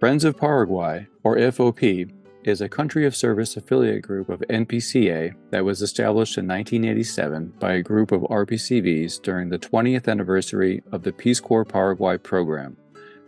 Friends of Paraguay, or FOP, is a country of service affiliate group of NPCA that was established in 1987 by a group of RPCVs during the 20th anniversary of the Peace Corps Paraguay program.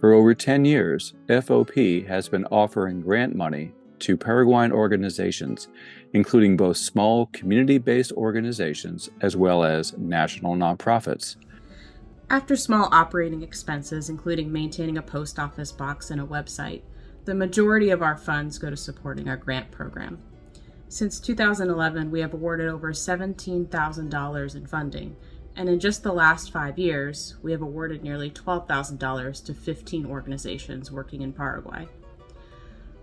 For over 10 years, FOP has been offering grant money to Paraguayan organizations, including both small community-based organizations as well as national nonprofits. After small operating expenses, including maintaining a post office box and a website, the majority of our funds go to supporting our grant program. Since 2011, we have awarded over $17,000 in funding, and in just the last 5 years, we have awarded nearly $12,000 to 15 organizations working in Paraguay.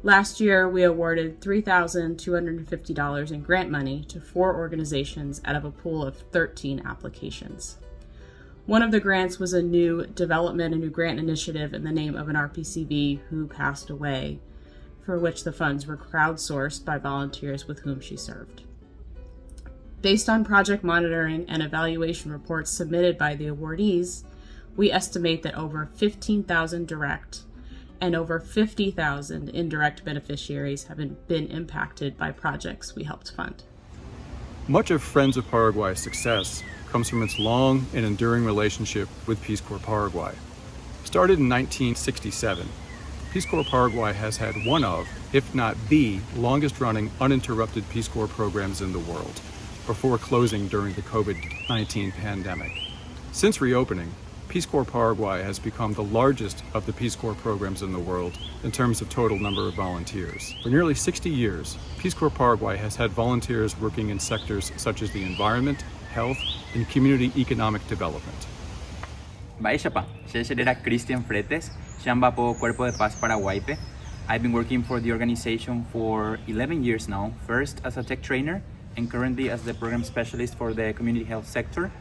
Last year, we awarded $3,250 in grant money to 4 organizations out of a pool of 13 applications. One of the grants was a new grant initiative in the name of an RPCV who passed away, for which the funds were crowdsourced by volunteers with whom she served. Based on project monitoring and evaluation reports submitted by the awardees, we estimate that over 15,000 direct and over 50,000 indirect beneficiaries have been impacted by projects we helped fund. Much of Friends of Paraguay's success comes from its long and enduring relationship with Peace Corps Paraguay. Started in 1967, Peace Corps Paraguay has had one of, if not the, longest-running uninterrupted Peace Corps programs in the world, before closing during the COVID-19 pandemic. Since reopening, Peace Corps Paraguay has become the largest of the Peace Corps programs in the world in terms of total number of volunteers. For nearly 60 years, Peace Corps Paraguay has had volunteers working in sectors such as the environment, health, and community economic development. Baishapa, Shesherera Christian Fretes, Shamba po Cuerpo de Paz Paraguaype. I've been working for the organization for 11 years now, first as a tech trainer and currently as the program specialist for the community health sector.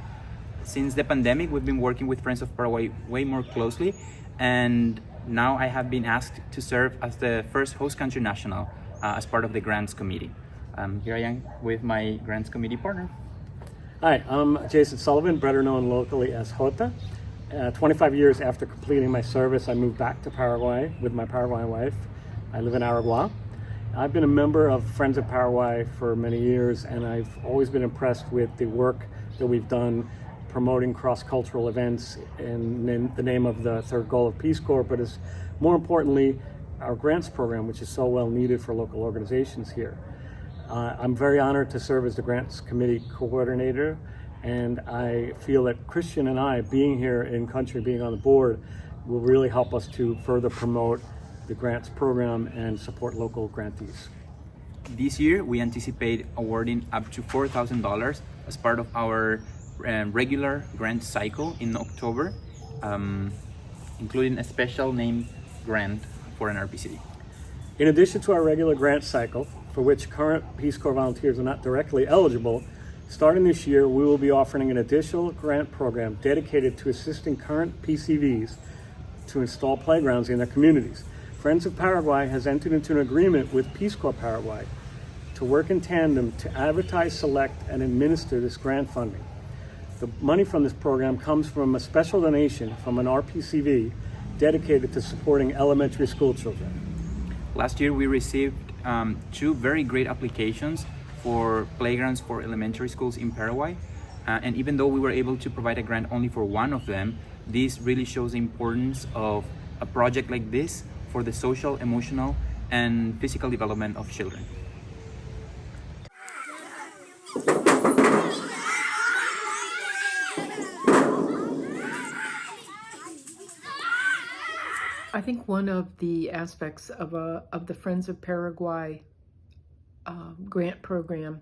Since the pandemic, we've been working with Friends of Paraguay way more closely, and now I have been asked to serve as the first host country national as part of the grants committee. Here I am with my grants committee partner. Hi, I'm Jason Sullivan, better known locally as Jota. 25 years after completing my service, I moved back to Paraguay with my Paraguayan wife. I live in Aragua. I've been a member of Friends of Paraguay for many years, and I've always been impressed with the work that we've done promoting cross-cultural events in the name of the third goal of Peace Corps, but is more importantly, our grants program, which is so well needed for local organizations here. I'm very honored to serve as the grants committee coordinator, and I feel that Christian and I, being here in country, being on the board, will really help us to further promote the grants program and support local grantees. This year, we anticipate awarding up to $4,000 as part of our regular grant cycle in October, including a special named grant for an RPCD. In addition to our regular grant cycle, for which current Peace Corps volunteers are not directly eligible, starting this year, we will be offering an additional grant program dedicated to assisting current PCVs to install playgrounds in their communities. Friends of Paraguay has entered into an agreement with Peace Corps Paraguay to work in tandem to advertise, select, and administer this grant funding. The money from this program comes from a special donation from an RPCV dedicated to supporting elementary school children. Last year, we received 2 very great applications for playgrounds for elementary schools in Paraguay. And even though we were able to provide a grant only for one of them, this really shows the importance of a project like this for the social, emotional, and physical development of children. I think one of the aspects of the Friends of Paraguay grant program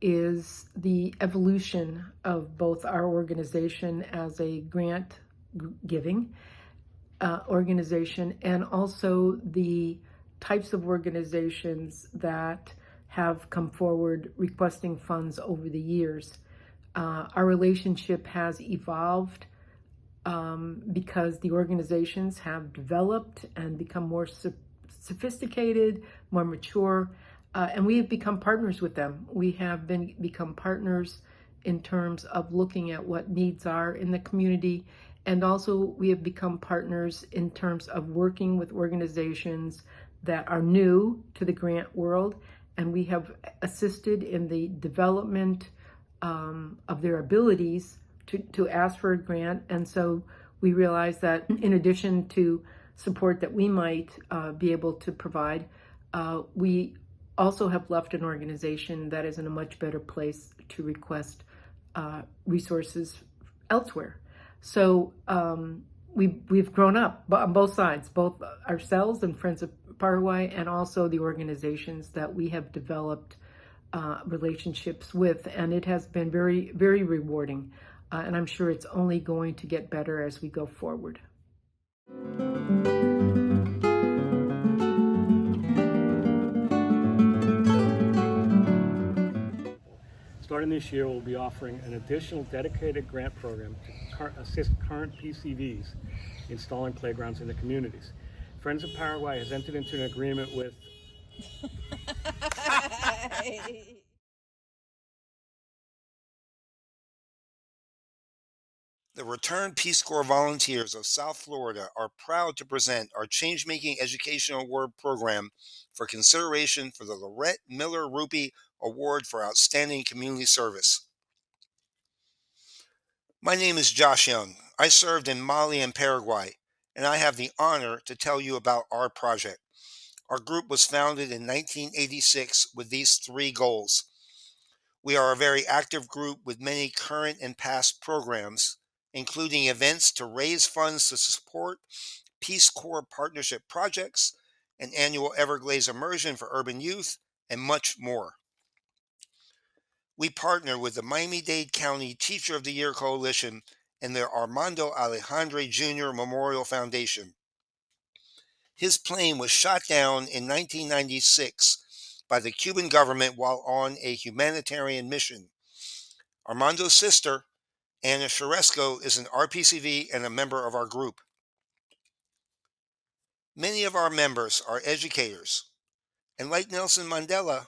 is the evolution of both our organization as a grant giving organization, and also the types of organizations that have come forward requesting funds over the years. Our relationship has evolved because the organizations have developed and become more sophisticated, more mature, and we have become partners with them. We have become partners in terms of looking at what needs are in the community And also, we have become partners in terms of working with organizations that are new to the grant world, and we have assisted in the development of their abilities to ask for a grant. And so we realize that in addition to support that we might be able to provide, we also have left an organization that is in a much better place to request resources elsewhere. So we've grown up on both sides, both ourselves and Friends of Paraguay, and also the organizations that we have developed relationships with, and it has been very, very rewarding. And I'm sure it's only going to get better as we go forward. Starting this year, we'll be offering an additional dedicated grant program to assist current PCVs installing playgrounds in the communities. Friends of Paraguay has entered into an agreement with The returned Peace Corps volunteers of South Florida are proud to present our Changemaking Educational Award program for consideration for the Loret Miller Ruppe Award for Outstanding Community Service. My name is Josh Young. I served in Mali and Paraguay, and I have the honor to tell you about our project. Our group was founded in 1986 with these three goals. We are a very active group with many current and past programs, including events to raise funds to support Peace Corps partnership projects, an annual Everglades immersion for urban youth, and much more. We partner with the Miami-Dade County Teacher of the Year Coalition and the Armando Alejandre Jr. Memorial Foundation. His plane was shot down in 1996 by the Cuban government while on a humanitarian mission. Armando's sister, Anna Sharesco, is an RPCV and a member of our group. Many of our members are educators, and like Nelson Mandela,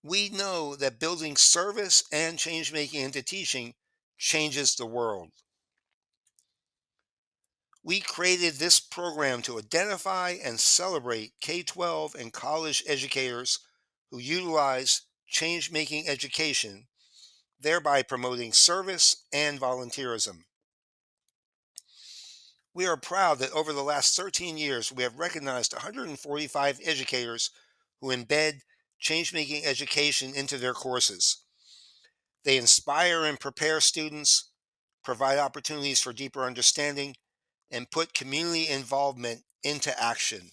we know that building service and change-making into teaching changes the world. We created this program to identify and celebrate K-12 and college educators who utilize change-making education, thereby promoting service and volunteerism. We are proud that over the last 13 years, we have recognized 145 educators who embed change-making education into their courses. They inspire and prepare students, provide opportunities for deeper understanding, and put community involvement into action.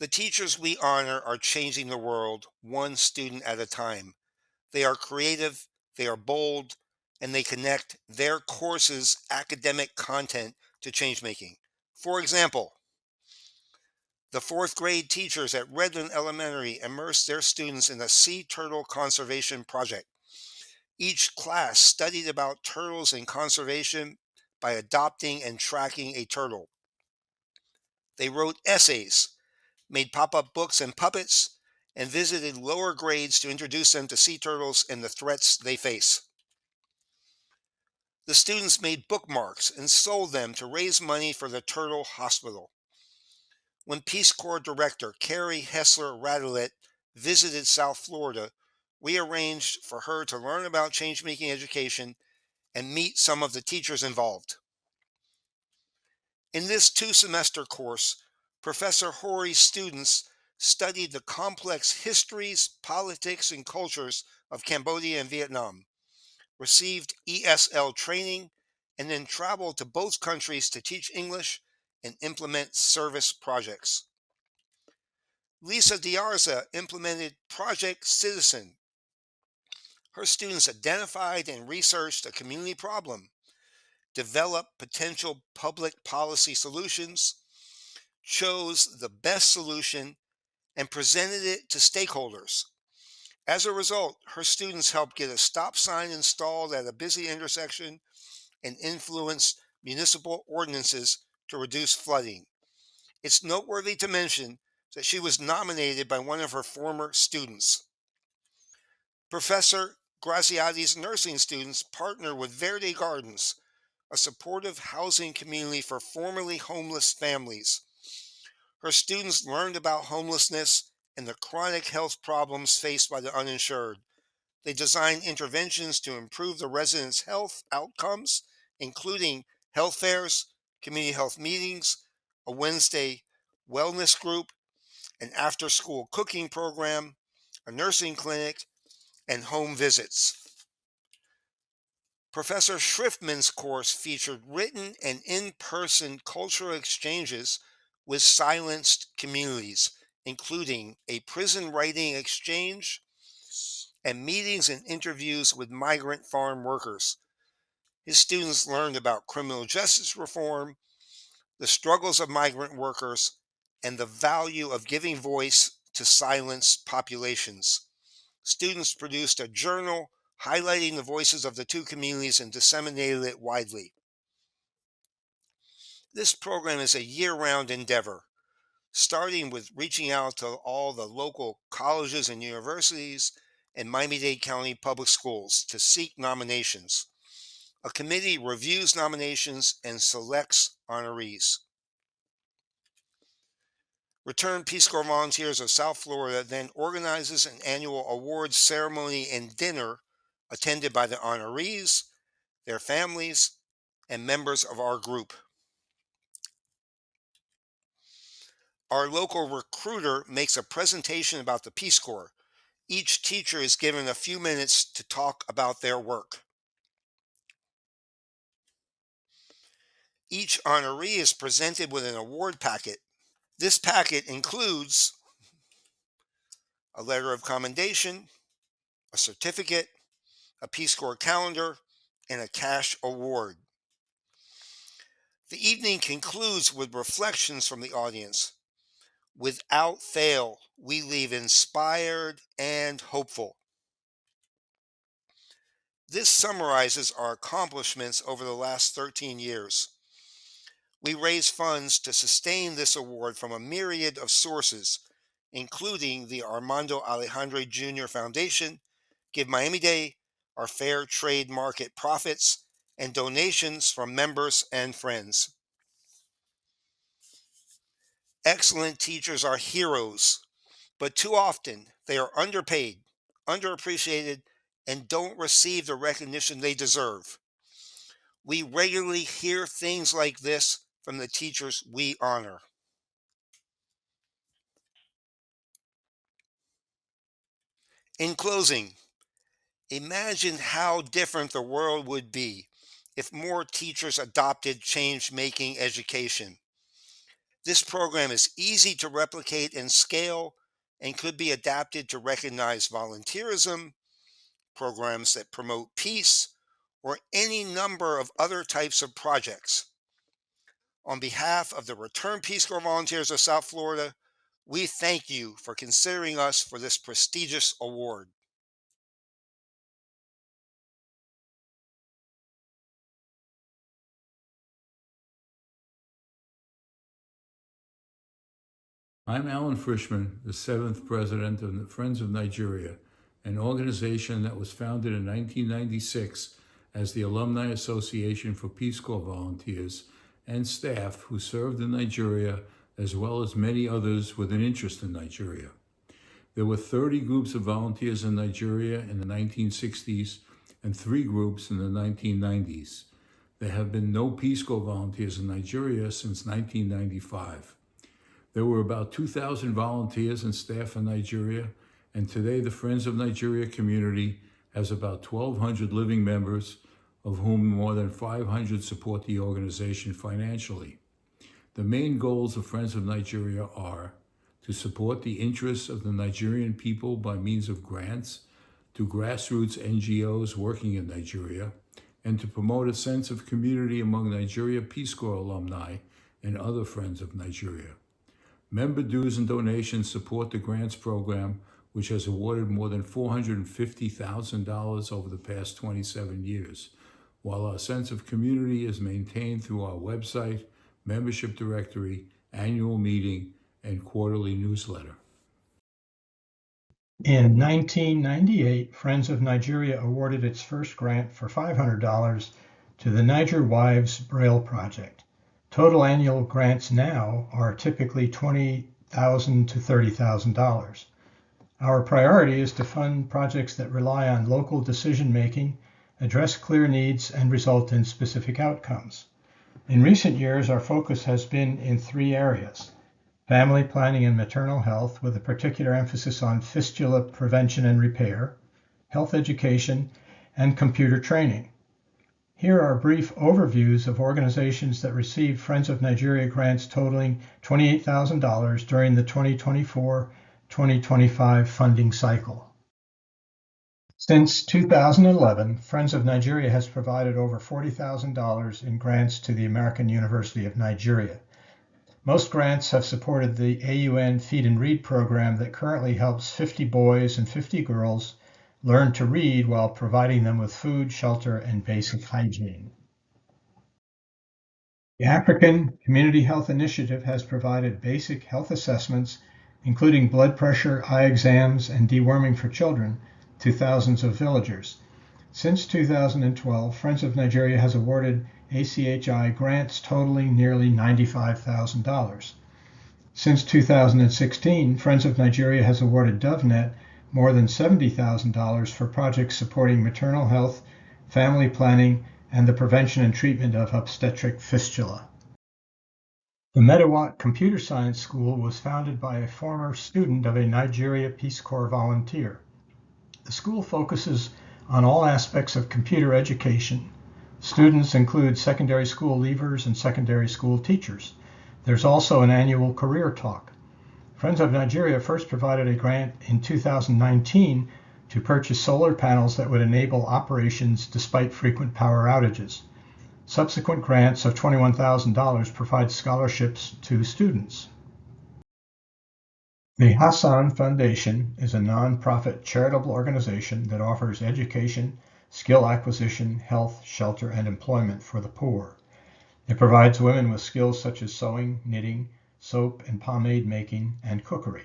The teachers we honor are changing the world one student at a time. They are creative, they are bold, and they connect their course's academic content to changemaking. For example, the fourth grade teachers at Redland Elementary immersed their students in a sea turtle conservation project. Each class studied about turtles and conservation by adopting and tracking a turtle. They wrote essays, made pop-up books and puppets, and visited lower grades to introduce them to sea turtles and the threats they face. The students made bookmarks and sold them to raise money for the Turtle Hospital. When Peace Corps Director Carrie Hessler-Radelet visited South Florida, we arranged for her to learn about change-making education and meet some of the teachers involved. In this two-semester course, Professor Hori's students studied the complex histories, politics, and cultures of Cambodia and Vietnam, received ESL training, and then traveled to both countries to teach English and implement service projects. Lisa Diarza implemented Project Citizen. Her students identified and researched a community problem, developed potential public policy solutions, chose the best solution, and presented it to stakeholders. As a result, her students helped get a stop sign installed at a busy intersection and influenced municipal ordinances to reduce flooding. It's noteworthy to mention that she was nominated by one of her former students. Professor Graziati's nursing students partner with Verde Gardens a supportive housing community for formerly homeless families. Her students learned about homelessness and the chronic health problems faced by the uninsured. They designed interventions to improve the residents' health outcomes, including health fairs, community health meetings, a Wednesday wellness group, an after school cooking program, a nursing clinic, and home visits. Professor Schriftman's course featured written and in person cultural exchanges with silenced communities, including a prison writing exchange and meetings and interviews with migrant farm workers. His students learned about criminal justice reform, the struggles of migrant workers, and the value of giving voice to silenced populations. Students produced a journal highlighting the voices of the two communities and disseminated it widely. This program is a year-round endeavor, starting with reaching out to all the local colleges and universities and Miami-Dade County Public Schools to seek nominations. A committee reviews nominations and selects honorees. Returned Peace Corps Volunteers of South Florida then organizes an annual awards ceremony and dinner attended by the honorees, their families, and members of our group. Our local recruiter makes a presentation about the Peace Corps. Each teacher is given a few minutes to talk about their work. Each honoree is presented with an award packet. This packet includes a letter of commendation, a certificate, a Peace Corps calendar, and a cash award. The evening concludes with reflections from the audience. Without fail, we leave inspired and hopeful. This summarizes our accomplishments over the last 13 years. We raise funds to sustain this award from a myriad of sources, including the Armando Alejandre Jr. Foundation, Give Miami-Dade, our Fair Trade Market profits, and donations from members and friends. Excellent teachers are heroes, but too often they are underpaid, underappreciated, and don't receive the recognition they deserve. We regularly hear things like this from the teachers we honor. In closing, imagine how different the world would be if more teachers adopted change-making education. This program is easy to replicate and scale and could be adapted to recognize volunteerism, programs that promote peace, or any number of other types of projects. On behalf of the Return Peace Corps Volunteers of South Florida, we thank you for considering us for this prestigious award. I'm Alan Frischman, the 7th president of the Friends of Nigeria, an organization that was founded in 1996 as the Alumni Association for Peace Corps volunteers and staff who served in Nigeria, as well as many others with an interest in Nigeria. There were 30 groups of volunteers in Nigeria in the 1960s and 3 groups in the 1990s. There have been no Peace Corps volunteers in Nigeria since 1995. There were about 2,000 volunteers and staff in Nigeria, and today the Friends of Nigeria community has about 1,200 living members, of whom more than 500 support the organization financially. The main goals of Friends of Nigeria are to support the interests of the Nigerian people by means of grants to grassroots NGOs working in Nigeria, and to promote a sense of community among Nigeria Peace Corps alumni and other Friends of Nigeria. Member dues and donations support the grants program, which has awarded more than $450,000 over the past 27 years, while our sense of community is maintained through our website, membership directory, annual meeting, and quarterly newsletter. In 1998, Friends of Nigeria awarded its first grant for $500 to the Niger Wives Braille Project. Total annual grants now are typically $20,000 to $30,000. Our priority is to fund projects that rely on local decision-making, address clear needs, and result in specific outcomes. In recent years, our focus has been in three areas: family planning and maternal health, with a particular emphasis on fistula prevention and repair, health education, and computer training. Here are brief overviews of organizations that received Friends of Nigeria grants totaling $28,000 during the 2024-2025 funding cycle. Since 2011, Friends of Nigeria has provided over $40,000 in grants to the American University of Nigeria. Most grants have supported the AUN Feed and Read program that currently helps 50 boys and 50 girls learn to read while providing them with food, shelter, and basic hygiene. The African Community Health Initiative has provided basic health assessments, including blood pressure, eye exams, and deworming for children, to thousands of villagers. Since 2012, Friends of Nigeria has awarded ACHI grants totaling nearly $95,000. Since 2016, Friends of Nigeria has awarded DoveNet more than $70,000 for projects supporting maternal health, family planning, and the prevention and treatment of obstetric fistula. The Medawatt Computer Science School was founded by a former student of a Nigeria Peace Corps volunteer. The school focuses on all aspects of computer education. Students include secondary school leavers and secondary school teachers. There's also an annual career talk. Friends of Nigeria first provided a grant in 2019 to purchase solar panels that would enable operations despite frequent power outages. Subsequent grants of $21,000 provide scholarships to students. The Hassan Foundation is a nonprofit charitable organization that offers education, skill acquisition, health, shelter, and employment for the poor. It provides women with skills such as sewing, knitting, soap and pomade making, and cookery.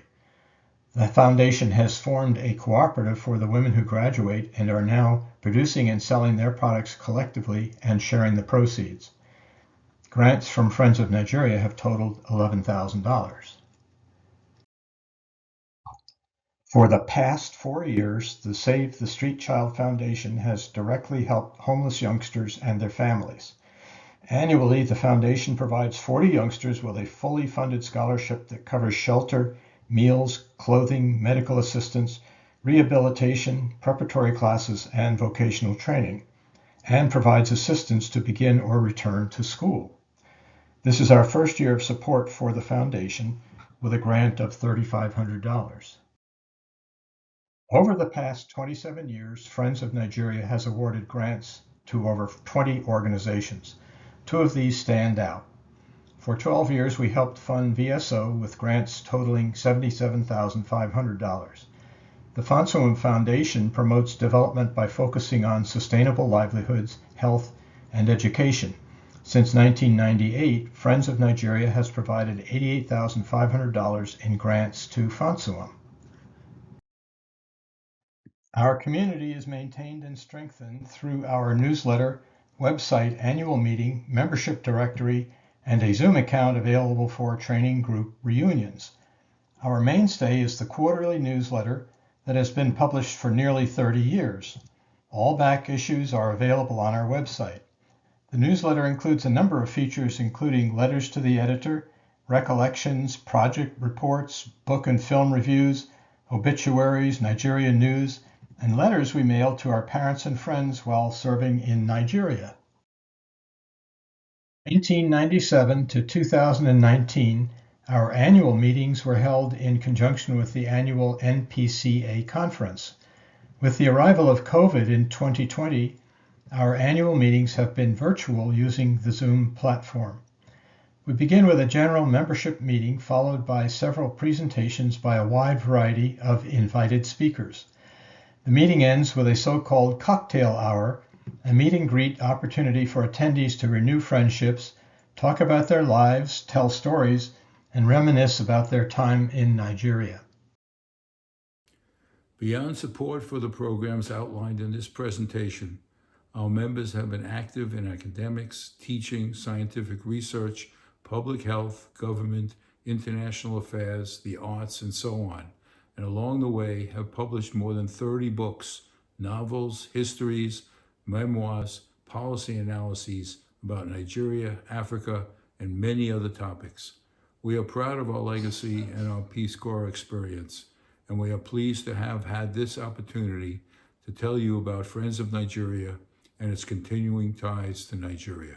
The foundation has formed a cooperative for the women who graduate and are now producing and selling their products collectively and sharing the proceeds. Grants from Friends of Nigeria have totaled $11,000. For the past 4 years, the Save the Street Child Foundation has directly helped homeless youngsters and their families. Annually, the foundation provides 40 youngsters with a fully funded scholarship that covers shelter, meals, clothing, medical assistance, rehabilitation, preparatory classes, and vocational training, and provides assistance to begin or return to school. This is our first year of support for the foundation with a grant of $3,500. Over the past 27 years, Friends of Nigeria has awarded grants to over 20 organizations. 2 of these stand out. For 12 years, we helped fund VSO with grants totaling $77,500. The Fonsuum Foundation promotes development by focusing on sustainable livelihoods, health, and education. Since 1998, Friends of Nigeria has provided $88,500 in grants to Fonsuum. Our community is maintained and strengthened through our newsletter, website, annual meeting, membership directory, and a Zoom account available for training group reunions. Our mainstay is the quarterly newsletter that has been published for nearly 30 years. All back issues are available on our website. The newsletter includes a number of features, including letters to the editor, recollections, project reports, book and film reviews, obituaries, Nigerian news, and letters we mailed to our parents and friends while serving in Nigeria. 1997 to 2019, our annual meetings were held in conjunction with the annual NPCA conference. With the arrival of COVID in 2020, our annual meetings have been virtual using the Zoom platform. We begin with a general membership meeting followed by several presentations by a wide variety of invited speakers. The meeting ends with a so-called cocktail hour, a meet and greet opportunity for attendees to renew friendships, talk about their lives, tell stories, and reminisce about their time in Nigeria. Beyond support for the programs outlined in this presentation, Our members have been active in academics, teaching, scientific research, public health, government, international affairs, the arts, and so on, and along the way have published more than 30 books, novels, histories, memoirs, policy analyses about Nigeria, Africa, and many other topics. We are proud of our legacy and our Peace Corps experience, and we are pleased to have had this opportunity to tell you about Friends of Nigeria and its continuing ties to Nigeria.